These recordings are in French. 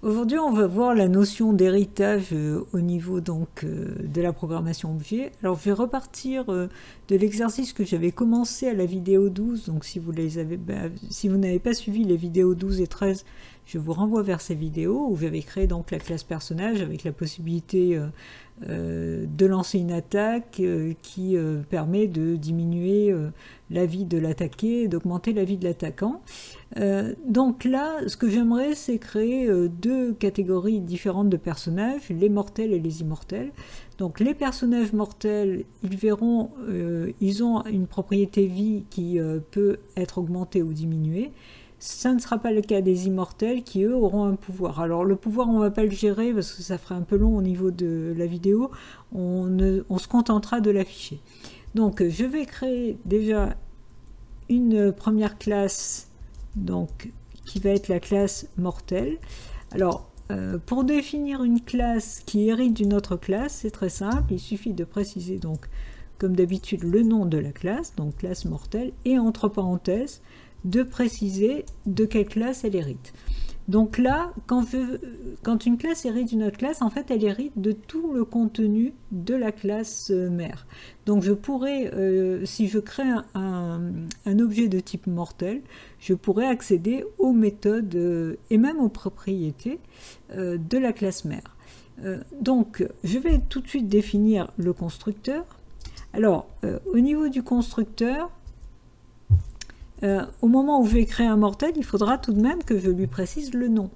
Aujourd'hui, on va voir la notion d'héritage au niveau donc de la programmation objet. Alors, je vais repartir de l'exercice que j'avais commencé à la vidéo 12. Donc, si vous n'avez pas suivi les vidéos 12 et 13, je vous renvoie vers ces vidéos où j'avais créé donc la classe personnage avec la possibilité de lancer une attaque qui permet de diminuer la vie de l'attaqué et d'augmenter la vie de l'attaquant. Donc là, ce que j'aimerais, c'est créer deux catégories différentes de personnages, les mortels et les immortels. Donc les personnages mortels, ils verront, ils ont une propriété vie qui peut être augmentée ou diminuée. Ça ne sera pas le cas des immortels qui, eux, auront un pouvoir. Alors, le pouvoir, on ne va pas le gérer parce que ça ferait un peu long au niveau de la vidéo. On se contentera de l'afficher. Donc, je vais créer déjà une première classe donc, qui va être la classe mortelle. Alors, pour définir une classe qui hérite d'une autre classe, c'est très simple. Il suffit de préciser, donc, comme d'habitude, le nom de la classe, donc classe mortelle, et entre parenthèses, de préciser de quelle classe elle hérite. Donc là, quand une classe hérite d'une autre classe, en fait, elle hérite de tout le contenu de la classe mère. Donc je pourrais, si je crée un objet de type mortel, je pourrais accéder aux méthodes et même aux propriétés de la classe mère. Donc je vais tout de suite définir le constructeur. Alors, au niveau du constructeur, au moment où je vais créer un mortel, il faudra tout de même que je lui précise le nom.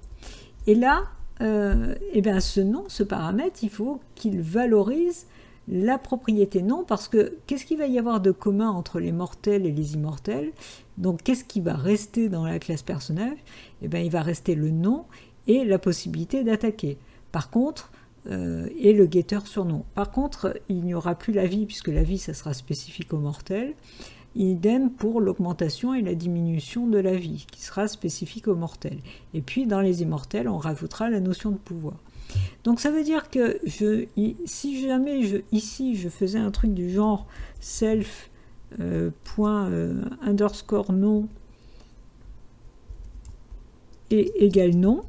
Et là, eh bien, ce nom, ce paramètre, il faut qu'il valorise la propriété nom, parce que qu'est-ce qu'il va y avoir de commun entre les mortels et les immortels? Donc, qu'est-ce qui va rester dans la classe personnage? Eh bien, il va rester le nom et la possibilité d'attaquer. Par contre, et le getter sur nom. Par contre, il n'y aura plus la vie, puisque la vie, ça sera spécifique aux mortels. Idem pour l'augmentation et la diminution de la vie, qui sera spécifique aux mortels. Et puis, dans les immortels, on rajoutera la notion de pouvoir. Donc, ça veut dire que si jamais ici, je faisais un truc du genre self underscore nom et égale nom,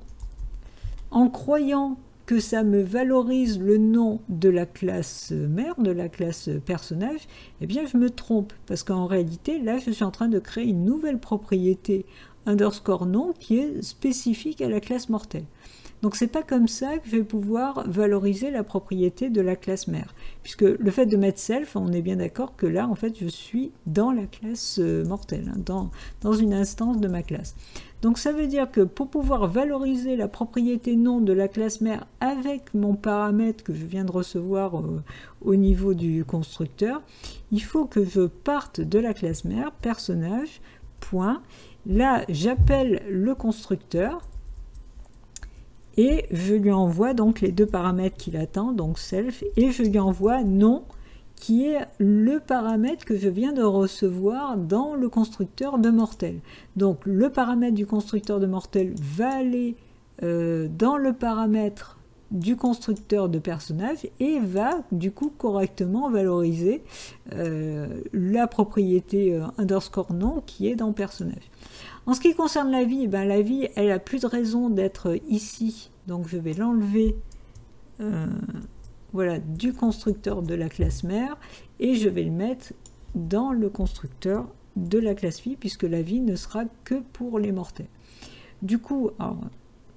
en croyant que ça me valorise le nom de la classe mère, de la classe personnage, eh bien je me trompe, parce qu'en réalité, là, je suis en train de créer une nouvelle propriété underscore nom qui est spécifique à la classe mortelle. Donc c'est pas comme ça que je vais pouvoir valoriser la propriété de la classe mère, puisque le fait de mettre self, on est bien d'accord que là, en fait, je suis dans la classe mortelle, hein, dans une instance de ma classe. Donc ça veut dire que pour pouvoir valoriser la propriété nom de la classe mère avec mon paramètre que je viens de recevoir au niveau du constructeur, il faut que je parte de la classe mère, personnage, point. Là, j'appelle le constructeur et je lui envoie donc les deux paramètres qu'il attend, donc self, et je lui envoie nom, qui est le paramètre que je viens de recevoir dans le constructeur de mortel. Donc le paramètre du constructeur de mortel va aller dans le paramètre du constructeur de personnage et va du coup correctement valoriser la propriété underscore nom qui est dans personnage. En ce qui concerne la vie, ben, la vie, elle a plus de raison d'être ici, donc je vais l'enlever voilà, du constructeur de la classe mère, et je vais le mettre dans le constructeur de la classe vie, puisque la vie ne sera que pour les mortels. Du coup, alors,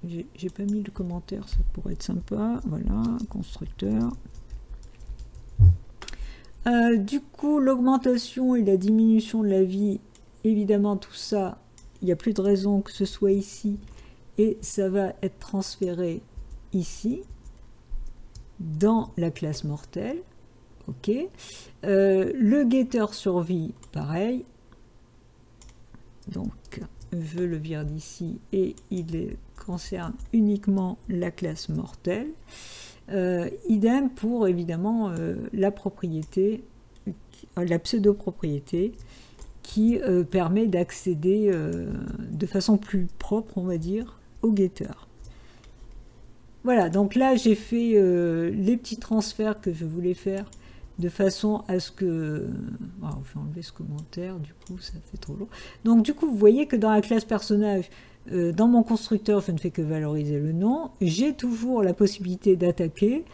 j'ai pas mis le commentaire, ça pourrait être sympa, voilà, constructeur. Du coup, l'augmentation et la diminution de la vie, évidemment, tout ça, il n'y a plus de raison que ce soit ici, et ça va être transféré ici, dans la classe mortelle, ok. Le getter survie, pareil, donc je le vire d'ici et il concerne uniquement la classe mortelle. Idem pour évidemment la propriété, la pseudo-propriété qui permet d'accéder de façon plus propre, on va dire, au getter. Voilà, donc là j'ai fait les petits transferts que je voulais faire de façon à ce que... Alors, je vais enlever ce commentaire, du coup ça fait trop long. Donc du coup vous voyez que dans la classe personnage, Dans mon constructeur, je ne fais que valoriser le nom. J'ai toujours la possibilité d'attaquer.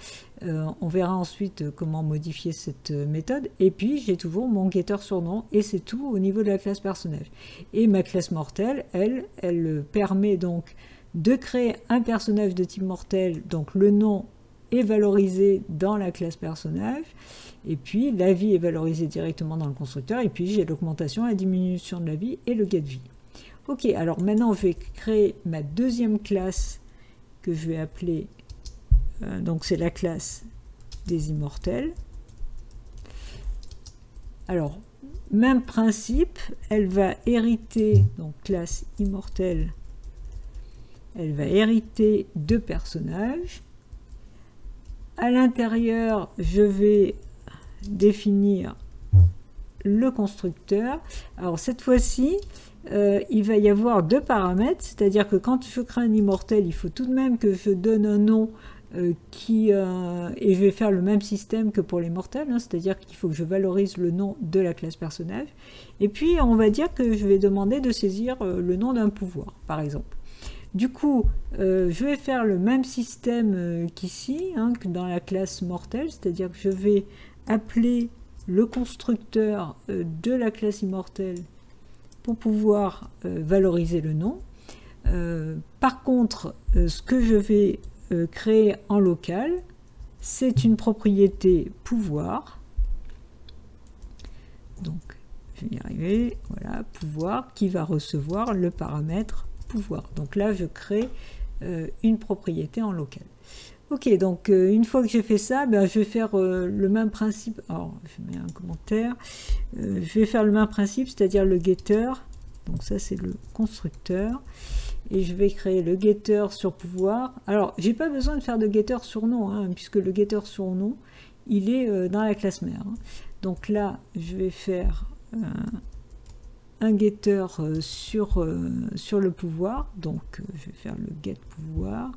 On verra ensuite comment modifier cette méthode. Et puis, j'ai toujours mon getter surnom. Et c'est tout au niveau de la classe personnage. Et ma classe mortelle, elle permet donc de créer un personnage de type mortel. Donc, le nom est valorisé dans la classe personnage. Et puis, la vie est valorisée directement dans le constructeur. Et puis, j'ai l'augmentation, la diminution de la vie et le getVie. Ok, alors maintenant je vais créer ma deuxième classe que je vais appeler, donc c'est la classe des immortels. Alors, même principe, elle va hériter, donc classe immortelle, elle va hériter de personnages. À l'intérieur, je vais définir le constructeur. Alors cette fois-ci, il va y avoir deux paramètres, c'est-à-dire que quand je crée un immortel, il faut tout de même que je donne un nom et je vais faire le même système que pour les mortels, hein, c'est-à-dire qu'il faut que je valorise le nom de la classe personnage. Et puis on va dire que je vais demander de saisir le nom d'un pouvoir, par exemple. Du coup, je vais faire le même système qu'ici, hein, que dans la classe mortelle, c'est-à-dire que je vais appeler le constructeur de la classe immortelle pour pouvoir valoriser le nom. Par contre, ce que je vais créer en local, c'est une propriété pouvoir. Donc, je vais y arriver. Voilà, pouvoir qui va recevoir le paramètre pouvoir. Donc là, je crée une propriété en local. Ok, donc une fois que j'ai fait ça, ben, je vais faire le même principe. Alors, je mets un commentaire. Je vais faire le même principe, c'est-à-dire le getter. Donc ça, c'est le constructeur. Et je vais créer le getter sur pouvoir. Alors, j'ai pas besoin de faire de getter sur nom, hein, puisque le getter sur nom, il est dans la classe mère. Hein. Donc là, je vais faire un getter sur le pouvoir. Donc, je vais faire le get pouvoir.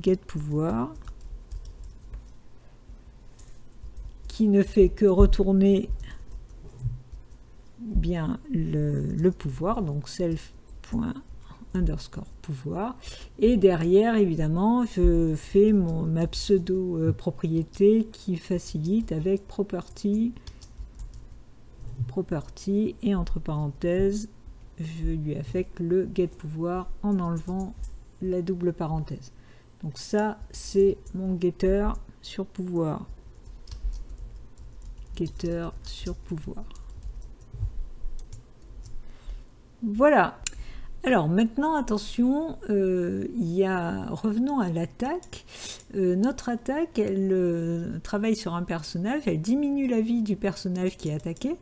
Get pouvoir. Qui ne fait que retourner bien le pouvoir. Donc, self._pouvoir. Et derrière, évidemment, je fais ma pseudo-propriété qui facilite avec property. Et entre parenthèses, je lui affecte le get pouvoir en enlevant la double parenthèse. Donc ça, c'est mon getter sur pouvoir. Getter sur pouvoir. Voilà. Alors maintenant, attention, revenons à l'attaque. Notre attaque, elle travaille sur un personnage, elle diminue la vie du personnage qui est attaqué,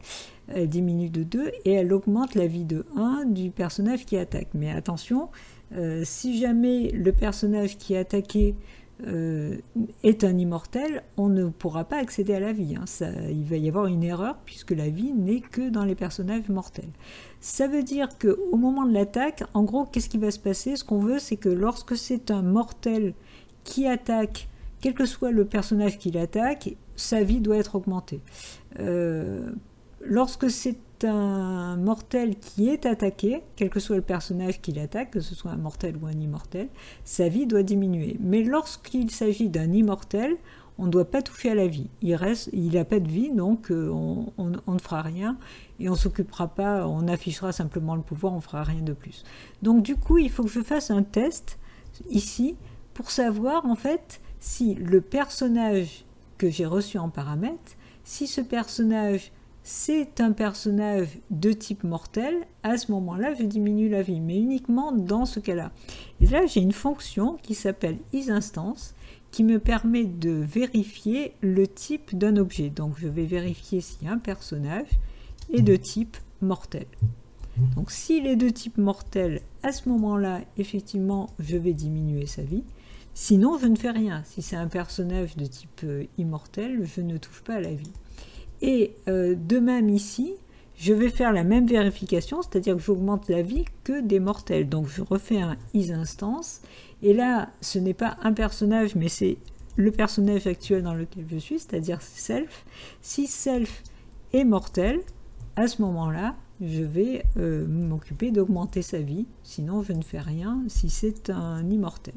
elle diminue de 2 et elle augmente la vie de 1 du personnage qui attaque. Mais attention, si jamais le personnage qui est attaqué est un immortel, on ne pourra pas accéder à la vie. Hein. Il va y avoir une erreur puisque la vie n'est que dans les personnages mortels. Ça veut dire qu'au moment de l'attaque, en gros, qu'est-ce qui va se passer? Ce qu'on veut, c'est que lorsque c'est un mortel qui attaque, quel que soit le personnage qui l'attaque, sa vie doit être augmentée. Lorsque c'est un mortel qui est attaqué, quel que soit le personnage qui l'attaque, que ce soit un mortel ou un immortel, sa vie doit diminuer. Mais lorsqu'il s'agit d'un immortel, on ne doit pas toucher à la vie. Il n'a pas de vie, donc on ne fera rien et on ne s'occupera pas, on affichera simplement le pouvoir, on ne fera rien de plus. Donc du coup, il faut que je fasse un test ici pour savoir en fait si le personnage que j'ai reçu en paramètre, si ce personnage c'est un personnage de type mortel, à ce moment-là, je diminue la vie, mais uniquement dans ce cas-là. Et là, j'ai une fonction qui s'appelle isInstance, qui me permet de vérifier le type d'un objet. Donc, je vais vérifier si un personnage est de type mortel. Donc, s'il est de type mortel, à ce moment-là, effectivement, je vais diminuer sa vie. Sinon, je ne fais rien. Si c'est un personnage de type immortel, je ne touche pas à la vie. Et de même ici, je vais faire la même vérification, c'est-à-dire que j'augmente la vie que des mortels. Donc je refais un isInstance, et là, ce n'est pas un personnage, mais c'est le personnage actuel dans lequel je suis, c'est-à-dire self. Si self est mortel, à ce moment-là, je vais m'occuper d'augmenter sa vie, sinon je ne fais rien si c'est un immortel.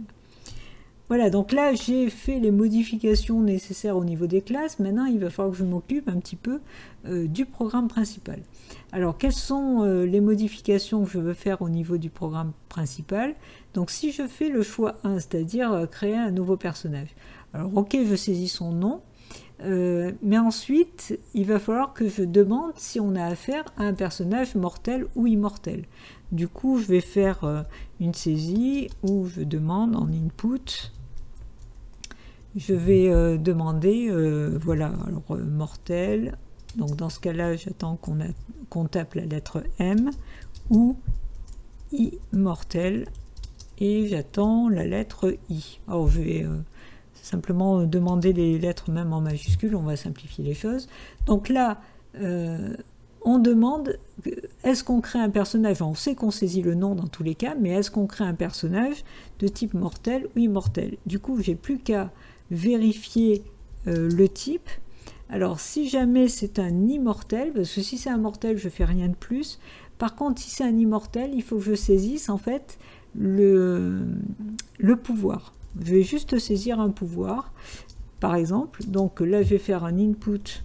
Voilà, donc là j'ai fait les modifications nécessaires au niveau des classes. Maintenant il va falloir que je m'occupe un petit peu du programme principal. Alors quelles sont les modifications que je veux faire au niveau du programme principal? Donc si je fais le choix 1, c'est-à-dire créer un nouveau personnage. Alors ok, je saisis son nom, mais ensuite il va falloir que je demande si on a affaire à un personnage mortel ou immortel. Du coup je vais faire une saisie où je demande en input, je vais demander, voilà, alors mortel, donc dans ce cas-là j'attends qu'on tape la lettre M, ou immortel, et j'attends la lettre I. Alors je vais simplement demander les lettres même en majuscule, on va simplifier les choses. Donc là, on demande, est-ce qu'on crée un personnage? On sait qu'on saisit le nom dans tous les cas, mais est-ce qu'on crée un personnage de type mortel ou immortel? Du coup, j'ai plus qu'à vérifier le type. Alors, si jamais c'est un immortel, parce que si c'est un mortel, je fais rien de plus. Par contre, si c'est un immortel, il faut que je saisisse en fait le pouvoir. Je vais juste saisir un pouvoir, par exemple. Donc là, je vais faire un input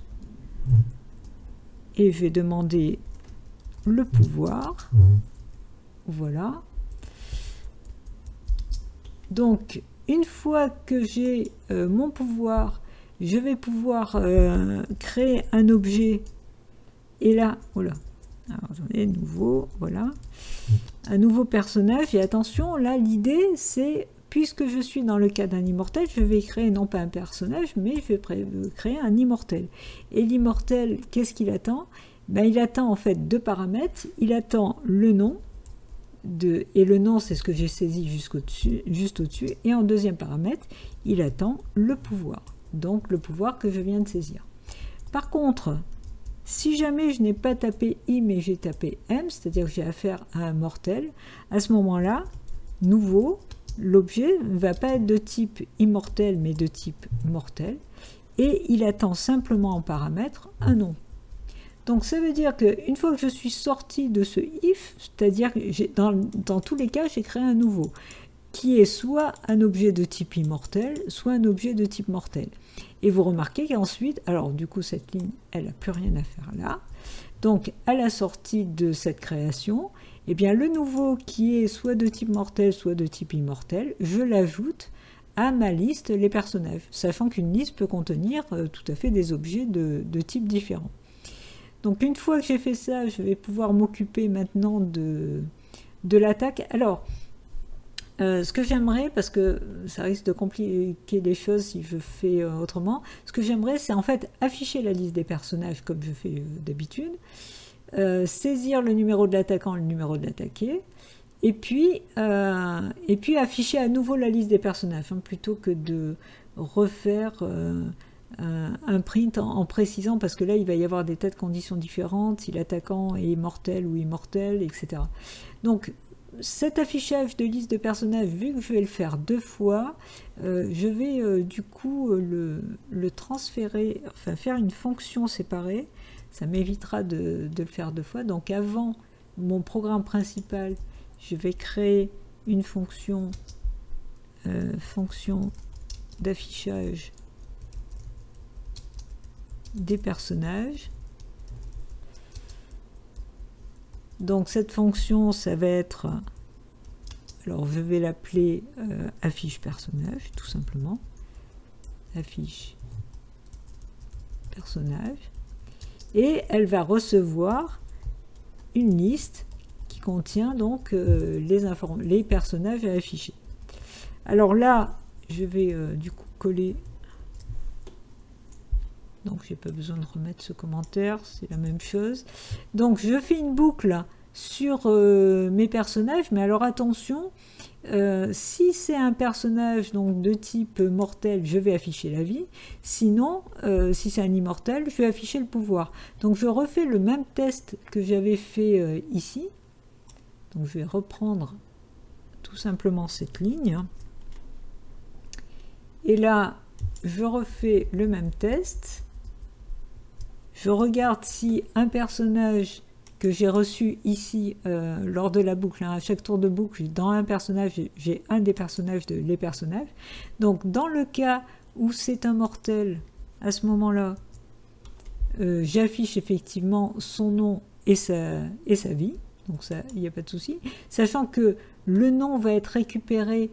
et je vais demander le pouvoir. Voilà. Donc, une fois que j'ai mon pouvoir, je vais pouvoir créer un objet. Et là, voilà. Alors, attendez, nouveau, voilà. Un nouveau personnage. Et attention, là, l'idée, c'est, puisque je suis dans le cas d'un immortel, je vais créer non pas un personnage, mais je vais créer un immortel. Et l'immortel, qu'est-ce qu'il attend? Ben, il attend en fait deux paramètres. Il attend le nom, et le nom, c'est ce que j'ai saisi juste au-dessus. Et en deuxième paramètre, il attend le pouvoir. Donc, le pouvoir que je viens de saisir. Par contre, si jamais je n'ai pas tapé I, mais j'ai tapé M, c'est-à-dire que j'ai affaire à un mortel, à ce moment-là, nouveau, l'objet ne va pas être de type immortel, mais de type mortel, et il attend simplement en paramètre un nom. Donc ça veut dire qu'une fois que je suis sorti de ce if, c'est-à-dire que dans tous les cas, j'ai créé un nouveau, qui est soit un objet de type immortel, soit un objet de type mortel. Et vous remarquez qu'ensuite, alors du coup cette ligne, elle n'a plus rien à faire là. Donc à la sortie de cette création, eh bien le nouveau qui est soit de type mortel, soit de type immortel, je l'ajoute à ma liste les personnages, sachant qu'une liste peut contenir tout à fait des objets de types différents. Donc une fois que j'ai fait ça, je vais pouvoir m'occuper maintenant de l'attaque. Alors, ce que j'aimerais, parce que ça risque de compliquer les choses si je fais autrement, ce que j'aimerais, c'est en fait afficher la liste des personnages comme je fais d'habitude, saisir le numéro de l'attaquant, le numéro de l'attaqué, et puis afficher à nouveau la liste des personnages, hein, plutôt que de refaire un print en précisant, parce que là il va y avoir des tas de conditions différentes, si l'attaquant est mortel ou immortel, etc. Donc cet affichage de liste de personnages, vu que je vais le faire deux fois, je vais du coup le transférer, enfin faire une fonction séparée, ça m'évitera de le faire deux fois. Donc avant mon programme principal, je vais créer une fonction d'affichage des personnages. Donc cette fonction, ça va être, alors je vais l'appeler affiche personnage, tout simplement. Affiche personnage. Et elle va recevoir une liste qui contient donc les personnages à afficher. Alors là, je vais du coup coller. Donc j'ai pas besoin de remettre ce commentaire, c'est la même chose. Donc je fais une boucle sur mes personnages, mais alors attention, si c'est un personnage donc de type mortel, je vais afficher la vie. Sinon, si c'est un immortel, je vais afficher le pouvoir. Donc je refais le même test que j'avais fait ici. Donc je vais reprendre tout simplement cette ligne. Et là, je refais le même test. Je regarde si un personnage que j'ai reçu ici lors de la boucle. À chaque tour de boucle, dans un personnage, j'ai un des personnages les personnages. Donc dans le cas où c'est un mortel, à ce moment-là, j'affiche effectivement son nom et sa vie. Donc ça, il n'y a pas de souci. Sachant que le nom va être récupéré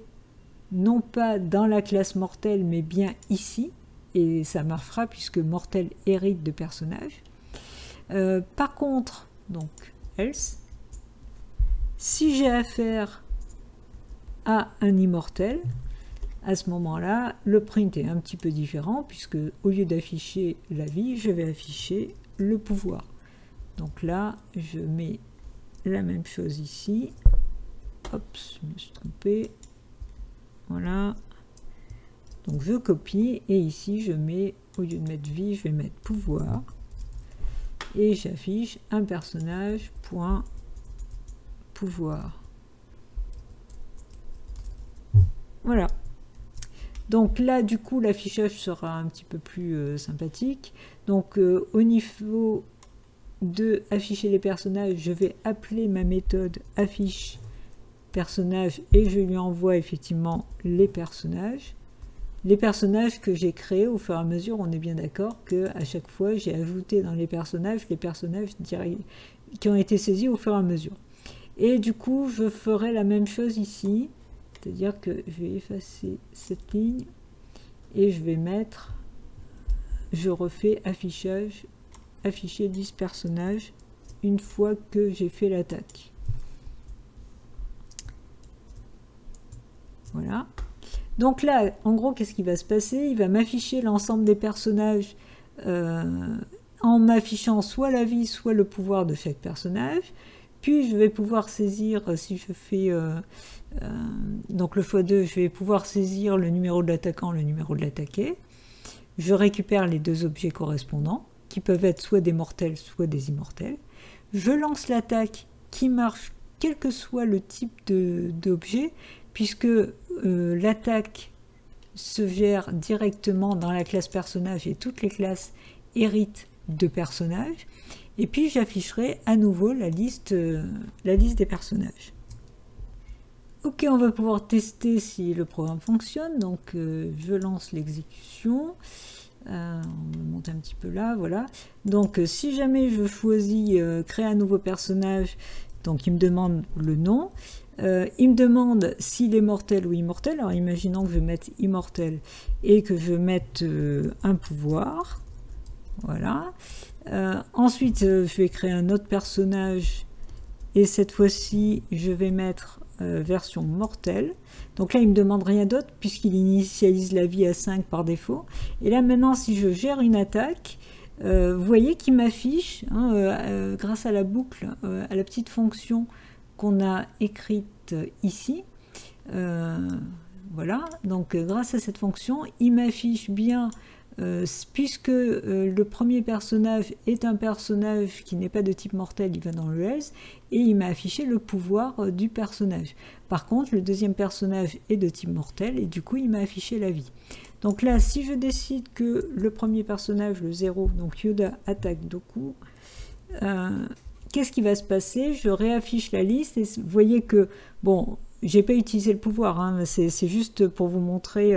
non pas dans la classe mortel, mais bien ici. Et ça marchera puisque mortel hérite de personnage. Par contre, donc else, si j'ai affaire à un immortel, à ce moment-là, le print est un petit peu différent puisque au lieu d'afficher la vie, je vais afficher le pouvoir. Donc là, je mets la même chose ici. Hop, je me suis trompé. Voilà. Donc je copie et ici je mets, au lieu de mettre vie, je vais mettre pouvoir. Et j'affiche un personnage point pouvoir. Voilà. Donc là, du coup, l'affichage sera un petit peu plus sympathique. Donc au niveau de afficher les personnages, je vais appeler ma méthode affiche personnage et je lui envoie effectivement les personnages. Les personnages que j'ai créés au fur et à mesure, on est bien d'accord qu'à chaque fois, j'ai ajouté dans les personnages qui ont été saisis au fur et à mesure. Et du coup, je ferai la même chose ici, c'est-à-dire que je vais effacer cette ligne et je vais mettre, je refais affichage, afficher 10 personnages une fois que j'ai fait l'attaque. Voilà. Donc là, en gros, qu'est-ce qui va se passer? Il va m'afficher l'ensemble des personnages en m'affichant soit la vie, soit le pouvoir de chaque personnage. Puis je vais pouvoir saisir, si je fais donc le x2, je vais pouvoir saisir le numéro de l'attaquant, le numéro de l'attaqué. Je récupère les deux objets correspondants, qui peuvent être soit des mortels, soit des immortels. Je lance l'attaque qui marche quel que soit le type d'objet, puisque l'attaque se gère directement dans la classe personnage et toutes les classes héritent de personnages. Et puis j'afficherai à nouveau la liste des personnages. Ok, on va pouvoir tester si le programme fonctionne. Donc je lance l'exécution. On va monter un petit peu là, voilà. Donc si jamais je choisis créer un nouveau personnage, donc il me demande le nom. Il me demande s'il est mortel ou immortel. Alors imaginons que je mette immortel et que je mette un pouvoir. Voilà. Ensuite, je vais créer un autre personnage et cette fois-ci, je vais mettre version mortelle. Donc là, il ne me demande rien d'autre puisqu'il initialise la vie à 5 par défaut. Et là, maintenant, si je gère une attaque, vous voyez qu'il m'affiche, hein, grâce à la boucle, à la petite fonction qu'on a écrite ici. Voilà, donc grâce à cette fonction, il m'affiche bien, puisque le premier personnage est un personnage qui n'est pas de type mortel, il va dans le else, et il m'a affiché le pouvoir du personnage. Par contre, le deuxième personnage est de type mortel, et du coup, il m'a affiché la vie. Donc là, si je décide que le premier personnage, le 0, donc Yoda, attaque Dooku, qu'est-ce qui va se passer? Je réaffiche la liste, et vous voyez que, bon, j'ai pas utilisé le pouvoir, hein, c'est juste pour vous montrer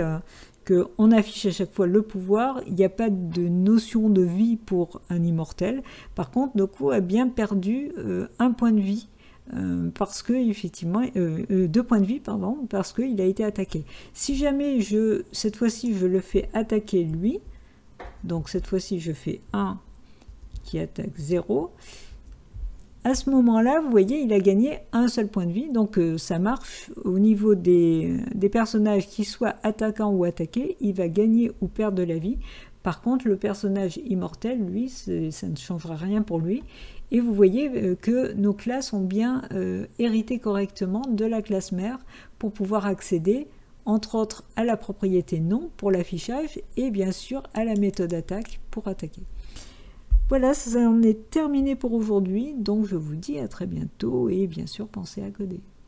qu'on affiche à chaque fois le pouvoir. Il n'y a pas de notion de vie pour un immortel. Par contre, Dooku a bien perdu un point de vie, parce que, effectivement, 2 points de vie, pardon, parce qu'il a été attaqué. Si jamais cette fois-ci, je le fais attaquer lui, donc cette fois-ci, je fais 1 qui attaque 0, à ce moment-là, vous voyez, il a gagné un seul point de vie, donc ça marche au niveau des personnages qui soient attaquants ou attaqués, il va gagner ou perdre de la vie. Par contre, le personnage immortel, lui, ça ne changera rien pour lui. Et vous voyez que nos classes ont bien hérité correctement de la classe mère pour pouvoir accéder, entre autres, à la propriété nom pour l'affichage et bien sûr à la méthode attaque pour attaquer. Voilà, ça en est terminé pour aujourd'hui, donc je vous dis à très bientôt et bien sûr pensez à coder.